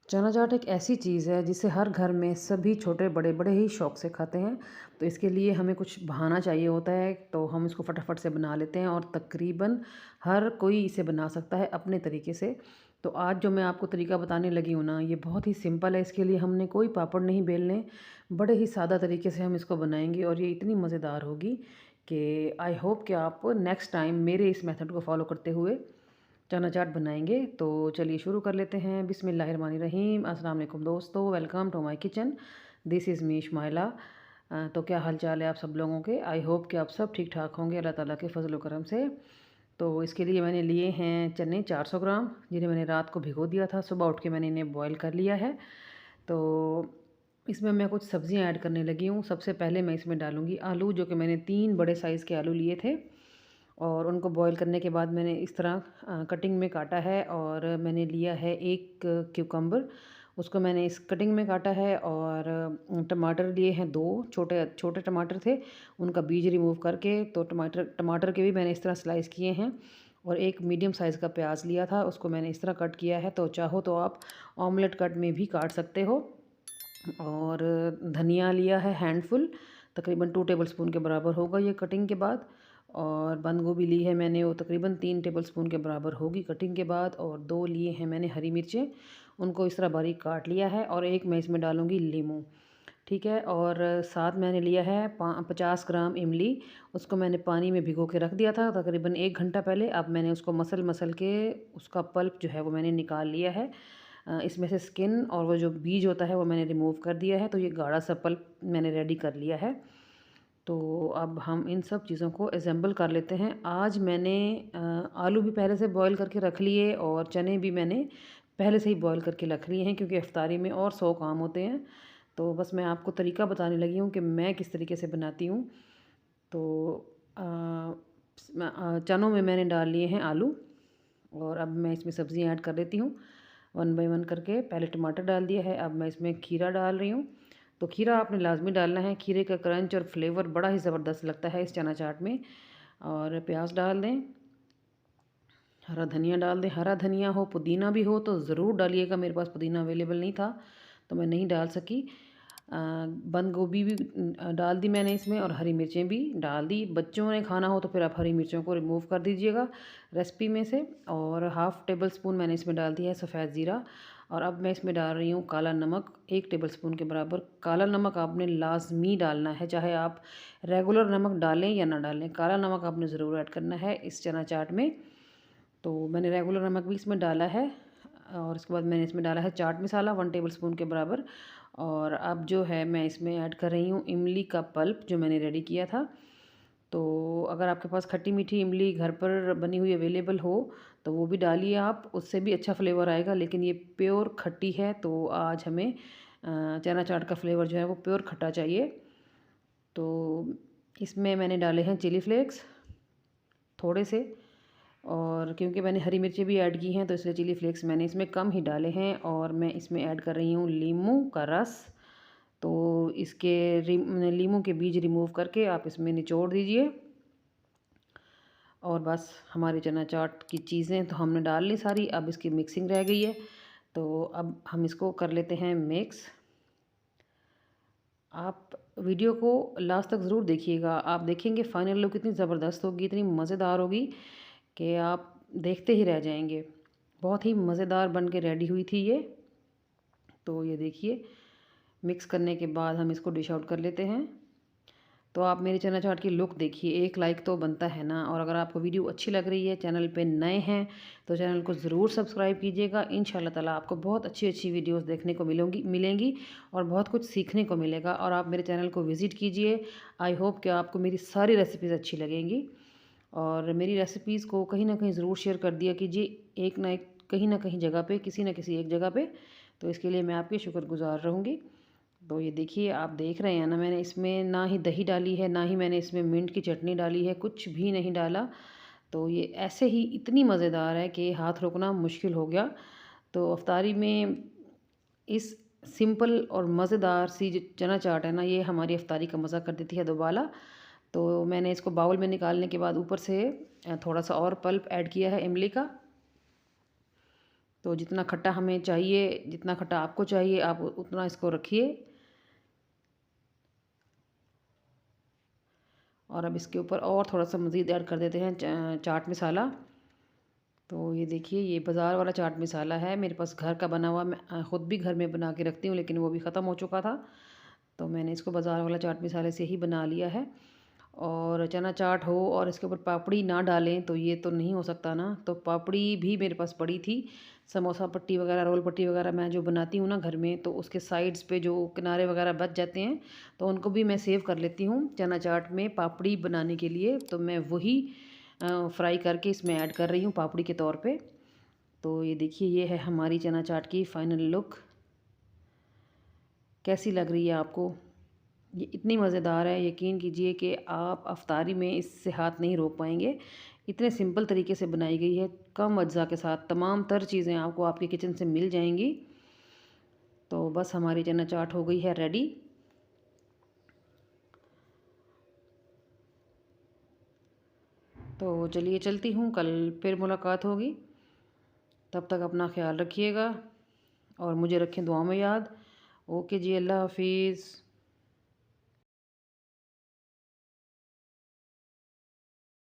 चना चाट एक ऐसी चीज़ है जिसे हर घर में सभी छोटे बड़े बड़े ही शौक से खाते हैं। तो इसके लिए हमें कुछ बहाना चाहिए होता है, तो हम इसको फटाफट से बना लेते हैं और तकरीबन हर कोई इसे बना सकता है अपने तरीके से। तो आज जो मैं आपको तरीका बताने लगी हूँ ना, ये बहुत ही सिंपल है। इसके लिए हमने कोई पापड़ नहीं बेलने, बड़े ही सादा तरीके से हम इसको बनाएंगे और ये इतनी मज़ेदार होगी कि आई होप कि आप नेक्स्ट टाइम मेरे इस मेथड को फॉलो करते हुए चना चाट बनाएंगे। तो चलिए शुरू कर लेते हैं। बिस्मिल्लाहिर्रहमानिर्रहीम। अस्सलाम वालेकुम दोस्तों, welcome to my kitchen. This is me Ismaila. तो क्या हाल चाल है आप सब लोगों के? आई होप कि आप सब ठीक ठाक होंगे अल्लाह ताला के फजल व करम से। तो इसके लिए मैंने लिए हैं चने 400 ग्राम, जिन्हें मैंने रात को भिगो दिया था। सुबह उठ के मैंने इन्हें बॉयल कर लिया है। तो इसमें मैं कुछ सब्जियां ऐड करने लगी हूँ। सबसे पहले मैं इसमें डालूँगी आलू, जो कि मैंने 3 बड़े साइज़ के आलू लिए थे और उनको बॉईल करने के बाद मैंने इस तरह कटिंग में काटा है। और मैंने लिया है एक क्यूकम्बर, उसको मैंने इस कटिंग में काटा है। और टमाटर लिए हैं 2, छोटे छोटे टमाटर थे, उनका बीज रिमूव करके। तो टमाटर टमाटर के भी मैंने इस तरह स्लाइस किए हैं। और एक मीडियम साइज़ का प्याज लिया था, उसको मैंने इस तरह कट किया है। तो चाहो तो आप ऑमलेट कट में भी काट सकते हो। और धनिया लिया है हैंडफुल, तकरीबन 2 टेबलस्पून के बराबर होगा ये कटिंग के बाद। और बंद गोभी ली है मैंने, वो तकरीबन 3 टेबलस्पून के बराबर होगी कटिंग के बाद। और 2 लिए हैं मैंने हरी मिर्चें, उनको इस तरह बारीक काट लिया है। और एक मैं इसमें डालूँगी लीमू, ठीक है। और साथ मैंने लिया है 50 ग्राम इमली, उसको मैंने पानी में भिगो के रख दिया था तकरीबन 1 घंटा पहले। अब मैंने उसको मसल मसल के उसका पल्प जो है वो मैंने निकाल लिया है। इसमें से स्किन और वो जो बीज होता है वो मैंने रिमूव कर दिया है। तो ये गाढ़ा सा पल्प मैंने रेडी कर लिया है। तो अब हम इन सब चीज़ों को असेंबल कर लेते हैं। आज मैंने आलू भी पहले से बॉईल करके रख लिए और चने भी मैंने पहले से ही बॉईल करके रख लिए हैं, क्योंकि इफ्तारी में और 100 काम होते हैं। तो बस मैं आपको तरीका बताने लगी हूँ कि मैं किस तरीके से बनाती हूँ। तो चनों में मैंने डाल लिए हैं आलू और अब मैं इसमें सब्ज़ियाँ ऐड कर देती हूँ वन बाय वन करके। पहले टमाटर डाल दिया है, अब मैं इसमें खीरा डाल रही हूँ। तो खीरा आपने लाजमी डालना है, खीरे का क्रंच और फ्लेवर बड़ा ही ज़बरदस्त लगता है इस चना चाट में। और प्याज डाल दें, हरा धनिया डाल दें। हरा धनिया हो, पुदीना भी हो तो ज़रूर डालिएगा। मेरे पास पुदीना अवेलेबल नहीं था तो मैं नहीं डाल सकी। बंद गोभी भी डाल दी मैंने इसमें और हरी मिर्चें भी डाल दी। बच्चों ने खाना हो तो फिर आप हरी मिर्चों को रिमूव कर दीजिएगा रेसिपी में से। और हाफ़ टेबल स्पून मैंने इसमें डाल दिया है सफ़ेद ज़ीरा। और अब मैं इसमें डाल रही हूँ काला नमक, 1 टेबल स्पून के बराबर। काला नमक आपने लाजमी डालना है, चाहे आप रेगुलर नमक डालें या ना डालें, काला नमक आपने ज़रूर ऐड करना है इस चना चाट में। तो मैंने रेगुलर नमक भी इसमें डाला है। और इसके बाद मैंने इसमें डाला है चाट मसाला 1 टेबल स्पून के बराबर। और अब जो है मैं इसमें ऐड कर रही हूँ इमली का पल्प, जो मैंने रेडी किया था। तो अगर आपके पास खट्टी मीठी इमली घर पर बनी हुई अवेलेबल हो तो वो भी डालिए आप, उससे भी अच्छा फ्लेवर आएगा। लेकिन ये प्योर खट्टी है, तो आज हमें चना चाट का फ्लेवर जो है वो प्योर खट्टा चाहिए। तो इसमें मैंने डाले हैं चिली फ्लेक्स थोड़े से। और क्योंकि मैंने हरी मिर्ची भी ऐड की हैं तो इसलिए चिली फ्लेक्स मैंने इसमें कम ही डाले हैं। और मैं इसमें ऐड कर रही हूँ लीमू का रस। तो इसके लीमू के बीज रिमूव करके आप इसमें निचोड़ दीजिए। और बस हमारी चना चाट की चीज़ें तो हमने डाल ली सारी, अब इसकी मिक्सिंग रह गई है। तो अब हम इसको कर लेते हैं मिक्स। आप वीडियो को लास्ट तक ज़रूर देखिएगा, आप देखेंगे फाइनल लुक इतनी ज़बरदस्त होगी, इतनी मज़ेदार होगी कि आप देखते ही रह जाएंगे। बहुत ही मज़ेदार बन के रेडी हुई थी ये। तो ये देखिए, मिक्स करने के बाद हम इसको डिश आउट कर लेते हैं। तो आप मेरे चना चाट की लुक देखिए, एक लाइक तो बनता है ना। और अगर आपको वीडियो अच्छी लग रही है, चैनल पे नए हैं तो चैनल को ज़रूर सब्सक्राइब कीजिएगा। इंशाल्लाह ताला आपको बहुत अच्छी अच्छी वीडियोस देखने को मिलेंगी और बहुत कुछ सीखने को मिलेगा। और आप मेरे चैनल को विज़िट कीजिए। आई होप कि आपको मेरी सारी रेसिपीज़ अच्छी लगेंगी। और मेरी रेसिपीज़ को कहीं ना कहीं ज़रूर शेयर कर दिया कीजिए, एक ना एक कहीं ना कहीं जगह पे, किसी न किसी एक जगह पे। तो इसके लिए मैं आपकी शुक्रगुज़ार रहूँगी। तो ये देखिए, आप देख रहे हैं ना, मैंने इसमें ना ही दही डाली है, ना ही मैंने इसमें मिंट की चटनी डाली है, कुछ भी नहीं डाला। तो ये ऐसे ही इतनी मज़ेदार है कि हाथ रोकना मुश्किल हो गया। तो अफ्तारी में इस सिंपल और मज़ेदार सी जो चना चाट है ना, ये हमारी अफ्तारी का मज़ा कर देती है दोबारा। तो मैंने इसको बाउल में निकालने के बाद ऊपर से थोड़ा सा और पल्प ऐड किया है इमली का। तो जितना खट्टा हमें चाहिए, जितना खट्टा आपको चाहिए, आप उतना इसको रखिए। और अब इसके ऊपर और थोड़ा-सा मज़ीद ऐड कर देते हैं चाट मसाला। तो ये देखिए, ये बाज़ार वाला चाट मसाला है, मेरे पास घर का बना हुआ मैं ख़ुद भी घर में बना के रखती हूँ, लेकिन वो भी ख़त्म हो चुका था। तो मैंने इसको बाज़ार वाला चाट मसाले से ही बना लिया है। और चना चाट हो और इसके ऊपर पापड़ी ना डालें तो ये तो नहीं हो सकता ना। तो पापड़ी भी मेरे पास पड़ी थी, समोसा पट्टी वगैरह, रोल पट्टी वगैरह मैं जो बनाती हूँ ना घर में, तो उसके साइड्स पे जो किनारे वगैरह बच जाते हैं, तो उनको भी मैं सेव कर लेती हूँ चना चाट में पापड़ी बनाने के लिए। तो मैं वही फ्राई करके इसमें ऐड कर रही हूँ पापड़ी के तौर पे। तो ये देखिए, ये है हमारी चना चाट की फ़ाइनल लुक। कैसी लग रही है आपको? ये इतनी मज़ेदार है, यकीन कीजिए कि आप अफ्तारी में इससे हाथ नहीं रोक पाएंगे। इतने सिंपल तरीके से बनाई गई है, कम अज्जा के साथ तमाम तर चीज़ें आपको आपके किचन से मिल जाएंगी। तो बस हमारी चना चाट हो गई है रेडी। तो चलिए चलती हूँ, कल फिर मुलाकात होगी। तब तक अपना ख्याल रखिएगा और मुझे रखें दुआ में याद। ओके जी, अल्लाह हाफिज़।